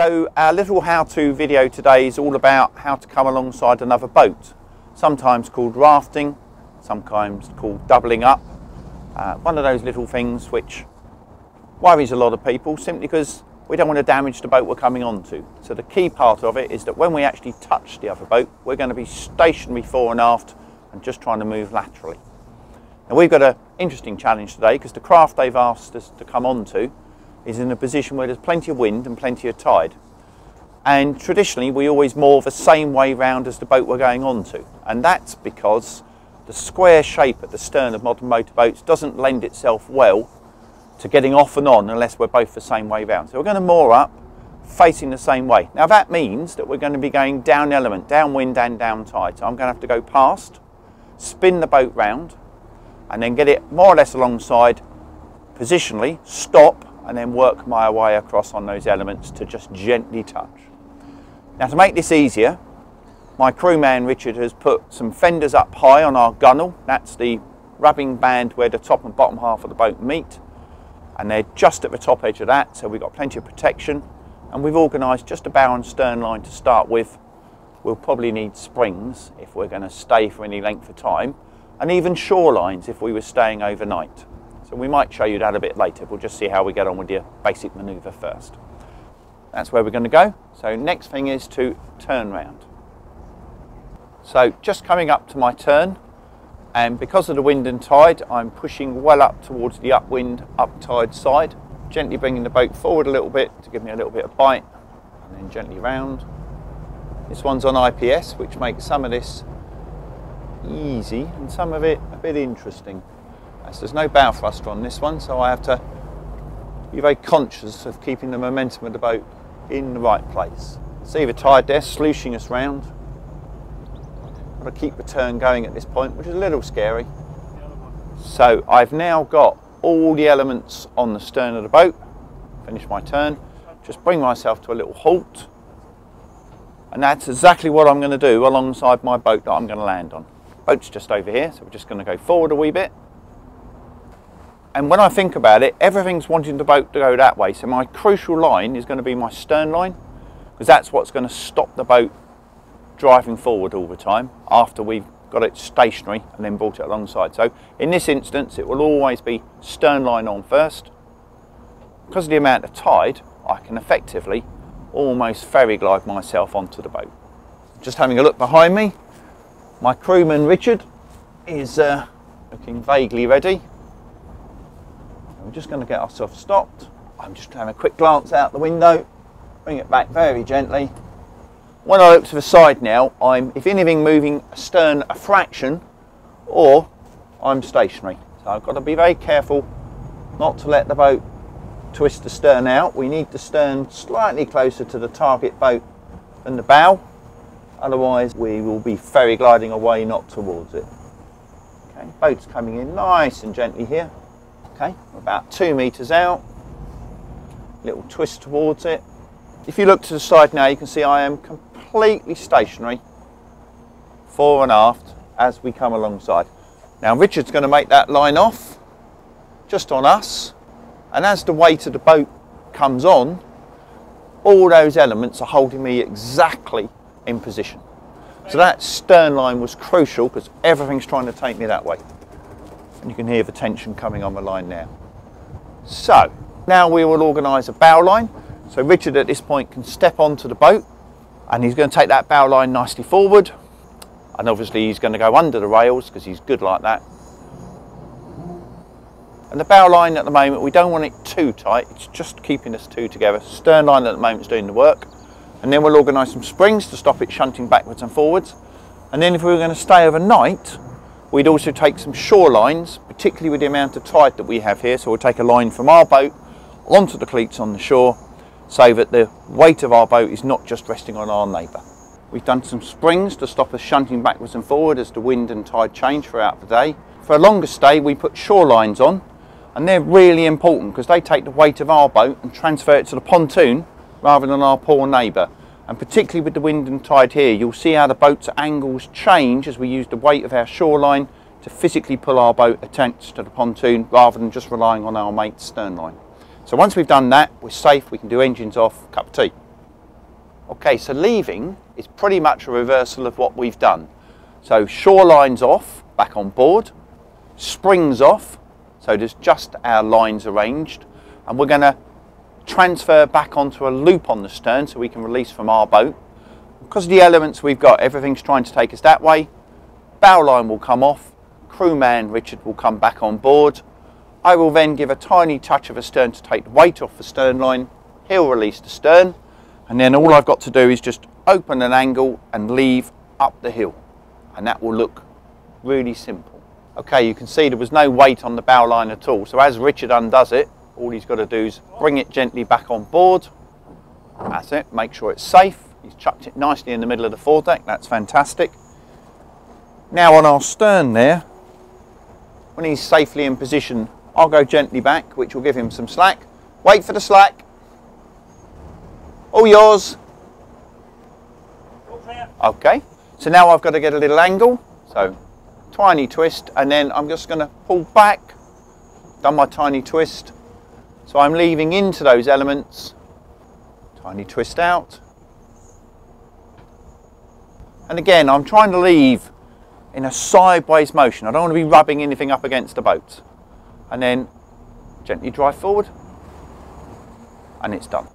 So our little how-to video today is all about how to come alongside another boat, sometimes called rafting, sometimes called doubling up. One of those little things which worries a lot of people simply because we don't want to damage the boat we're coming onto. So the key part of it is that when we actually touch the other boat, we're going to be stationary fore and aft and just trying to move laterally. Now we've got an interesting challenge today because the craft they've asked us to come onto is in a position where there's plenty of wind and plenty of tide. And traditionally we always moor the same way round as the boat we're going onto. And that's because the square shape at the stern of modern motorboats doesn't lend itself well to getting off and on unless we're both the same way round. So we're going to moor up facing the same way. Now that means that we're going to be going down element, downwind and down tide. So I'm going to have to go past, spin the boat round and then get it more or less alongside, positionally, stop, and then work my way across on those elements to just gently touch. Now to make this easier, my crewman Richard has put some fenders up high on our gunnel. That's the rubbing band where the top and bottom half of the boat meet, and they're just at the top edge of that, so we've got plenty of protection. And we've organised just a bow and stern line to start with. We'll probably need springs if we're going to stay for any length of time, and even shore lines if we were staying overnight. So we might show you that a bit later. We'll just see how we get on with the basic manoeuvre first. That's where we're going to go. So next thing is to turn round. So just coming up to my turn, and because of the wind and tide, I'm pushing well up towards the upwind, up tide side, gently bringing the boat forward a little bit to give me a little bit of bite, and then gently round. This one's on IPS, which makes some of this easy and some of it a bit interesting. As there's no bow thruster on this one, so I have to be very conscious of keeping the momentum of the boat in the right place. See the tide there sluicing us round. Got to keep the turn going at this point, which is a little scary. So I've now got all the elements on the stern of the boat. Finish my turn, just bring myself to a little halt, and that's exactly what I'm going to do alongside my boat that I'm going to land on. Boat's just over here, so we're just going to go forward a wee bit. And when I think about it, everything's wanting the boat to go that way, so my crucial line is going to be my stern line, because that's what's going to stop the boat driving forward all the time after we've got it stationary and then brought it alongside. So in this instance it will always be stern line on first. Because of the amount of tide, I can effectively almost ferry glide myself onto the boat. Just having a look behind me, my crewman Richard is looking vaguely ready. We're just going to get ourselves stopped. I'm just having a quick glance out the window, bring it back very gently. When I look to the side now, I'm, if anything, moving astern a fraction, or I'm stationary. So I've got to be very careful not to let the boat twist the stern out. We need the stern slightly closer to the target boat than the bow, otherwise we will be ferry gliding away, not towards it. Okay, boat's coming in nice and gently here. Okay, we're about 2 meters out, little twist towards it. If you look to the side now, you can see I am completely stationary fore and aft as we come alongside. Now Richard's going to make that line off just on us, and as the weight of the boat comes on, all those elements are holding me exactly in position. So that stern line was crucial because everything's trying to take me that way. And you can hear the tension coming on the line now. So now we will organise a bow line. So Richard at this point can step onto the boat, and he's going to take that bow line nicely forward, and obviously he's going to go under the rails because he's good like that. And the bow line at the moment, we don't want it too tight, it's just keeping us two together. Stern line at the moment is doing the work, and then we'll organise some springs to stop it shunting backwards and forwards. And then if we were going to stay overnight, we'd also take some shore lines, particularly with the amount of tide that we have here. So we'll take a line from our boat onto the cleats on the shore, so that the weight of our boat is not just resting on our neighbour. We've done some springs to stop us shunting backwards and forward as the wind and tide change throughout the day. For a longer stay, we put shorelines on, and they're really important because they take the weight of our boat and transfer it to the pontoon rather than our poor neighbour. And particularly with the wind and tide here, you'll see how the boat's angles change as we use the weight of our shoreline to physically pull our boat attached to the pontoon rather than just relying on our mate's stern line. So once we've done that, we're safe, we can do engines off, cup of tea. Okay, so leaving is pretty much a reversal of what we've done. So shorelines off, back on board, springs off, so there's just our lines arranged, and we're going to transfer back onto a loop on the stern so we can release from our boat. Because of the elements we've got, everything's trying to take us that way. Bow line will come off, crewman Richard will come back on board. I will then give a tiny touch of a stern to take the weight off the stern line. He'll release the stern, and then all I've got to do is just open an angle and leave up the hill, and that will look really simple. Okay, you can see there was no weight on the bow line at all, so as Richard undoes it, all he's got to do is bring it gently back on board. That's it, make sure it's safe. He's chucked it nicely in the middle of the foredeck, that's fantastic. Now on our stern there, when he's safely in position, I'll go gently back, which will give him some slack. Wait for the slack. All yours. Okay, so now I've got to get a little angle, so tiny twist, and then I'm just going to pull back. Done my tiny twist, so I'm leaving into those elements, tiny twist out, and again I'm trying to leave in a sideways motion. I don't want to be rubbing anything up against the boat, and then gently drive forward, and it's done.